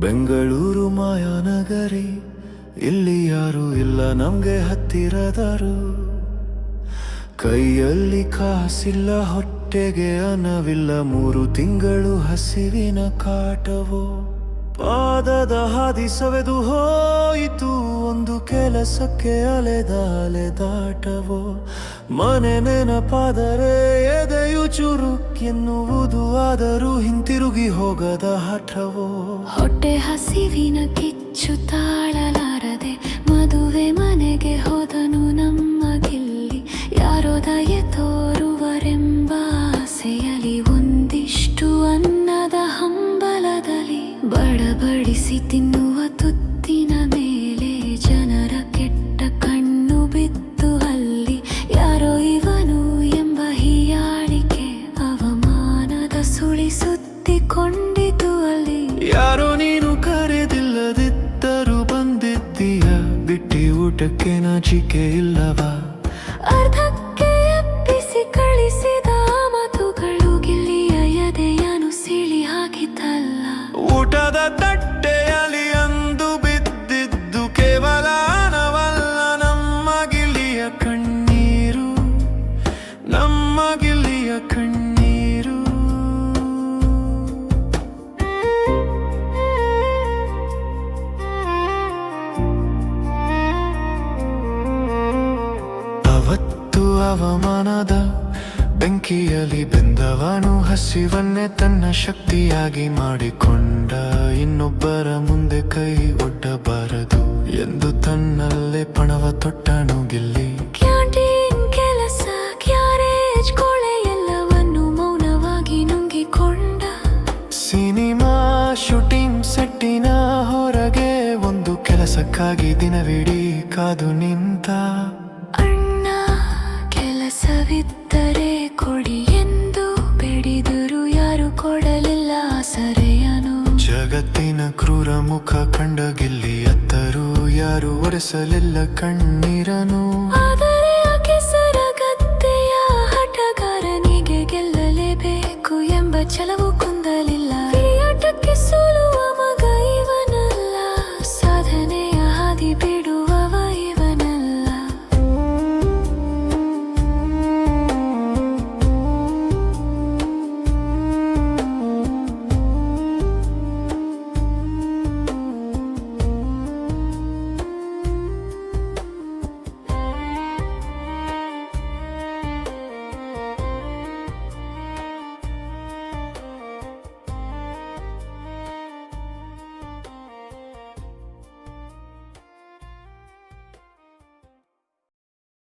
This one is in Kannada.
ಬೆಂಗಳೂರು ಮಾಯಾನಗರಿ, ಇಲ್ಲಿ ಯಾರು ಇಲ್ಲ ನಮ್ಗೆ ಹತ್ತಿರದರು. ಕೈಯಲ್ಲಿ ಕಾಸಿಲ್ಲ, ಹೊಟ್ಟೆಗೆ ಅನ್ನವಿಲ್ಲ, 3 ತಿಂಗಳು ಹಸಿವಿನ ಕಾಟವೋ. ಪಾದದ ಹಾದಿ ಸವೆದು ಹೋಯಿತು, ಒಂದು ಕೆಲಸಕ್ಕೆ ಅಲೆದಾಟವೋ. ಮನೆ ನೆನಪಾದರೆ ಎದೆಯು ಚುರುಕೆನ್ನುವುದು, ಆದರೂ ಹಿಂತಿರುಗಿ ಹೋಗದ ಹಠವೋ. ಹೊಟ್ಟೆ ಹಸಿವಿನ ಕಿಚ್ಚು ತಾಳಲಾರದೆ ಮದುವೆ ಮನೆಗೆ ಹೋದನು ನಮ್ಮ ಗಿಲ್ಲಿ. ಯಾರೋ ದಯೆ ತೋರುವರೆಂಬ ಆಸೆಯಲ್ಲಿ, ಒಂದಿಷ್ಟು ಅನ್ನದ ಹಂಬಲದಲ್ಲಿ, ಬಡಬಡಿಸಿ ತಿನ್ನುವ ತುತ್ತಿನ ಮೇಲೆ ಜನರ ಕೆಟ್ಟ ಕಣ್ಣು ಬಿತ್ತು ಅಲ್ಲಿ. ಯಾರೋ ಇವನು ಎಂಬ ಹೀಯಾಳಿಕೆ ಅವಮಾನದ ಸುಳಿ ಸುತ್ತಿಕೊಂಡಿತು ಅಲ್ಲಿ. ಯಾರೋ ನೀನು ಕರೆದಿಲ್ಲದಿದ್ದರೂ ಬಂದಿದ್ದೀಯ, ಬಿಟ್ಟಿ ಊಟಕ್ಕೆ ನಾಚಿಕೆ ಇಲ್ಲವಾ? ಅರ್ಧಕ್ಕೆ ಎಪ್ಪಿಸಿ ಕಳಿಸಿದ ಮಾತುಗಳು ಗಿಲ್ಲಿಯ ಎದೆಯನ್ನು ಸಿಳಿ ಹಾಕಿತಲ್ಲ. ಊಟದ ತಟ್ಟೆಯಲ್ಲಿ ಅಂದು ಬಿದ್ದಿದ್ದು ಕೇವಲ ಹಣವಲ್ಲ, ನಮ್ಮ ಗಿಲ್ಲಿಯ ಕಣ್ಣೀರು, ನಮ್ಮ ಗಿಲ್ಲಿಯ ಕಣ್ಣೀರು. ಅವತ್ತು ಅವಮಾನದ ಬೆಂಕಿಯಲ್ಲಿ ಬೆಂದವನು ಹಸಿವನ್ನೇ ತನ್ನ ಶಕ್ತಿಯಾಗಿ ಮಾಡಿಕೊಂಡ. ಇನ್ನೊಬ್ಬರ ಮುಂದೆ ಕೈ ಒಡ್ಡಬಾರದು ಎಂದು ತನ್ನಲ್ಲೇ ಪಣವ ತೊಟ್ಟನು ಗಿಲ್ಲಿ. ಕ್ಯಾಂಟೀನ್ ಕೆಲಸ, ಗ್ಯಾರೇಜ್ ಕೊಳೆ ಎಲ್ಲವನ್ನು ಮೌನವಾಗಿ ನುಂಗಿಕೊಂಡ. ಸಿನಿಮಾ ಶೂಟಿಂಗ್ ಸೆಟ್ಟಿನ ಹೊರಗೆ ಒಂದು ಕೆಲಸಕ್ಕಾಗಿ ದಿನವಿಡೀ ಕಾದು ನಿಂತ. ಅಣ್ಣ ಕೆಲಸವಿದ್ದರೆ ಕೊಡಿ ಎಂದು ಬೇಡಿದರು, ಯಾರು ಕೊಡಲಿಲ್ಲ ಸರೆಯನು. ಜಗತ್ತಿನ ಕ್ರೂರ ಮುಖ ಕಂಡ ಗಿಲ್ಲಿ ಅತ್ತರು, ಯಾರು ಒರೆಸಲಿಲ್ಲ ಕಣ್ಣೀರನು. ಆದರೆ ಆ ಕೆಸರ ಗದ್ದೆಯ ಹಠಗಾರನಿಗೆ ಗೆಲ್ಲಲೇಬೇಕು ಎಂಬ ಛಲವು ಕುಂದಲಿಲ್ಲ.